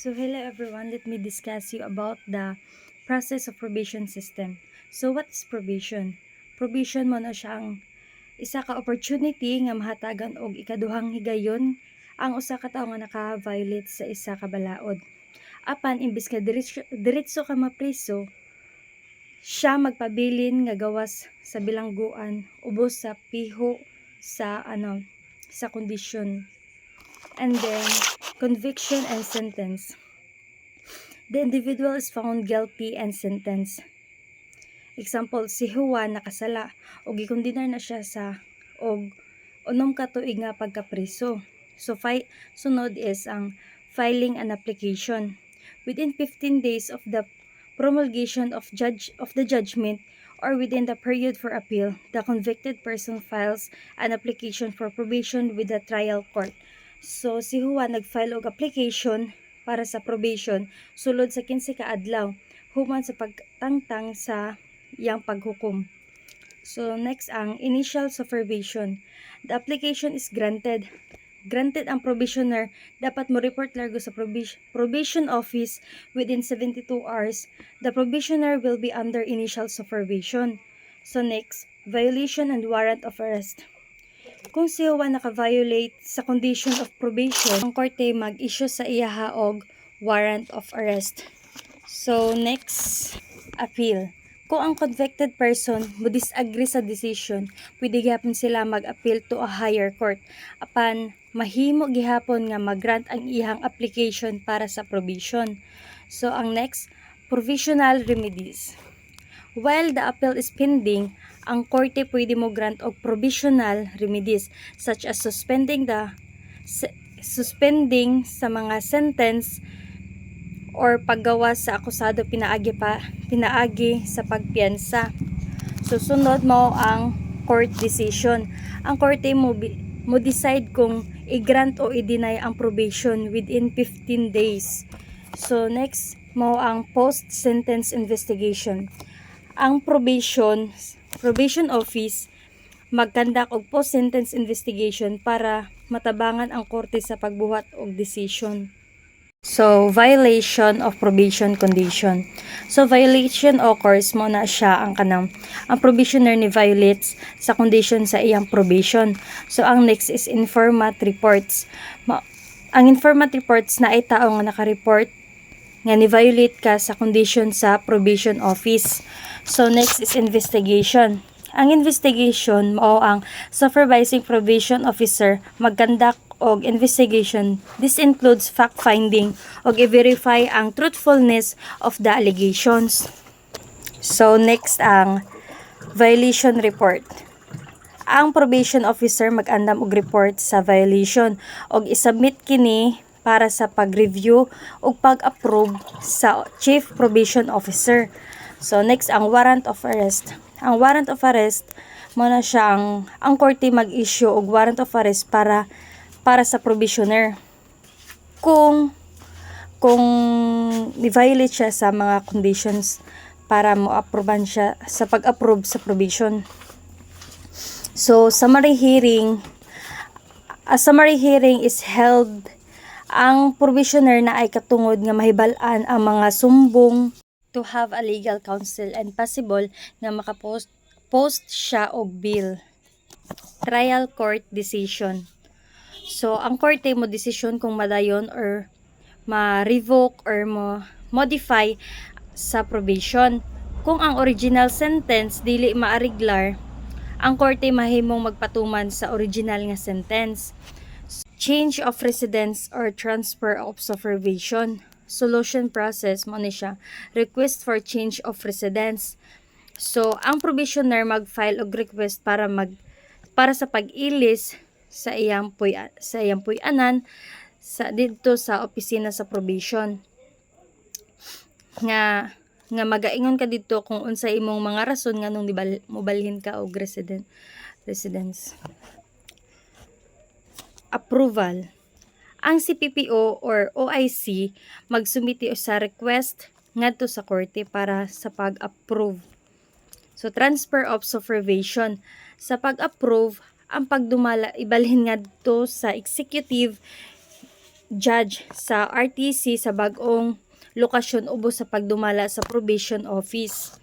So hello everyone, let me discuss you about the process of probation system. So what is probation? Probation mo na siyang isa ka opportunity nga mahatagan og ikaduhang higayon ang usa ka tawo nga naka-violate sa isa ka balaod. Apan imbis ka diretso ka mapriso, siya magpabilin nga gawas sa bilangguan ubos sa piho sa kondisyon. And then conviction and sentence. The individual is found guilty and sentenced. Example, si Juan nakasala o gikondinar na siya sa og 6 ka tuig nga pagkapriso. So sunod is ang filing an application. Within 15 days of the promulgation of the judgment or within the period for appeal, the convicted person files an application for probation with the trial court. So si Juan nag-file og application para sa probation sulod sa 15 ka adlaw human sa pagtangtang sa iyang paghukom. So next ang initial supervision. The application is granted. Granted ang probationer, dapat mo report largo sa probation office within 72 hours. The probationer will be under initial supervision. So next, violation and warrant of arrest. Kung si Juan naka-violate sa condition of probation, ang korte mag-issue sa iyaha og warrant of arrest. So next, appeal. Kung ang convicted person mo disagree sa decision, pwede gihapon sila mag-appeal to a higher court. Apan mahimo gihapon nga mag-grant ang iyang application para sa probation. So ang next, provisional remedies. While the appeal is pending, ang korte pwede mo grant og provisional remedies such as suspending sa mga sentence or paggawas sa akusado pinaagi sa pagpiyansa. Susunod mo ang court decision. Ang korte mo decide kung i-grant o i-deny ang probation within 15 days. So next mo ang post-sentence investigation. Ang probation office magkandak og post-sentence investigation para matabangan ang korte sa pagbuhat og decision. So, violation of probation condition. So, violation occurs mo na siya ang probationer ni violates sa condition sa iyang probation. So, ang next is informant reports. Ang informant reports na ay tao nga naka-report nga ni-violate ka sa condition sa probation office. So, next is investigation. Ang investigation mao ang supervising probation officer magkandak og investigation. This includes fact-finding og i-verify ang truthfulness of the allegations. So, next ang violation report. Ang probation officer mag-andam og report sa violation og isubmit kini para sa pag-review ug pag-approve sa Chief Probation Officer. So next ang warrant of arrest. Ang warrant of arrest mo na siya ang korte mag-issue og warrant of arrest para sa probationer. Kung ni-violate siya sa mga conditions para mo approvean siya sa pag-approve sa probation. So summary hearing. A summary hearing is held ang probationer na ay katungod nga mahibal-an ang mga sumbong to have a legal counsel and possible nga makapost siya og bill. Trial court decision. So, ang korte mo decision kung madayon or ma-revoke or modify sa probation. Kung ang original sentence dili maariglar, ang korte mahimong magpatuman sa original nga sentence. Change of residence or transfer of supervision. Solution process mo ni siya. Request for change of residence. So, ang probationer mag-file og request para sa pag-ilis sa iyang puy-anan dito sa opisina sa probation. Nga magaingon ka dito kung unsa imong mga rason nganong mobalhin ka og residence. Approval. Ang CPPO or OIC magsumiti sa request ngadto sa korte para sa pag-approve. So transfer of supervision. Sa pag-approve, ang pagdumala ibalhin ngadto sa executive judge sa RTC sa bag-ong lokasyon ubos sa pagdumala sa probation office.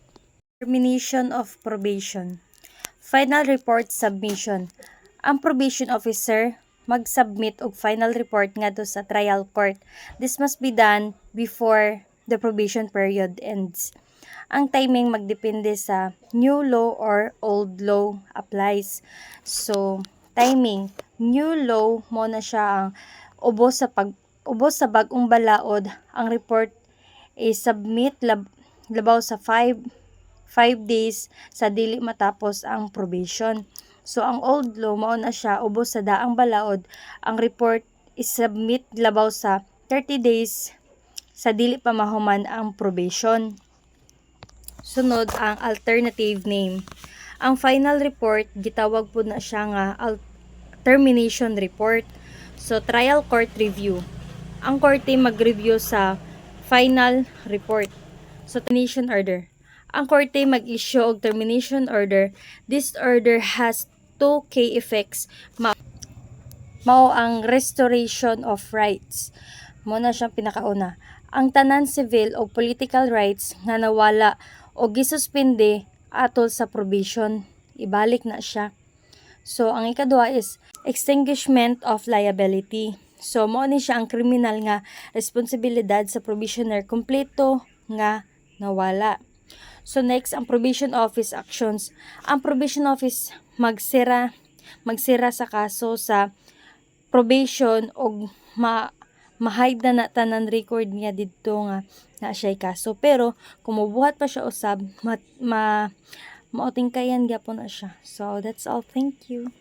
Termination of probation. Final report submission. Ang probation officer mag-submit og final report ngadto sa trial court. This must be done before the probation period ends. Ang timing magdepende sa new law or old law applies. So, timing, new law mo na siya ang ubos sa bag-ong balaod. Ang report is submit labaw sa 5 days sa dili matapos ang probation. So, ang old law, mao na siya, ubos sa daang balaod, ang report is submit labaw sa 30 days sa dili pa mahuman ang probation. Sunod, ang alternative name. Ang final report, gitawag po na siya nga termination report. So, trial court review. Ang korte mag-review sa final report. So, termination order. Ang korte mag-issue og termination order. This order has 2 key effects. Mao ang restoration of rights. Mo na siyang pinakauna. Ang tanan civil o political rights nga nawala o gisuspende atol sa probation, ibalik na siya. So, ang ikaduha is extinguishment of liability. So, mao ni siya ang kriminal nga responsibilidad sa probationer kompleto nga nawala. So, next, ang probation office actions. Ang probation office magsira sa kaso sa probation o ma-hide na tanan record niya didto nga na siya'y kaso. Pero, kung mubuhat pa siya usab, mautingkayan gyapon na siya. So, that's all. Thank you.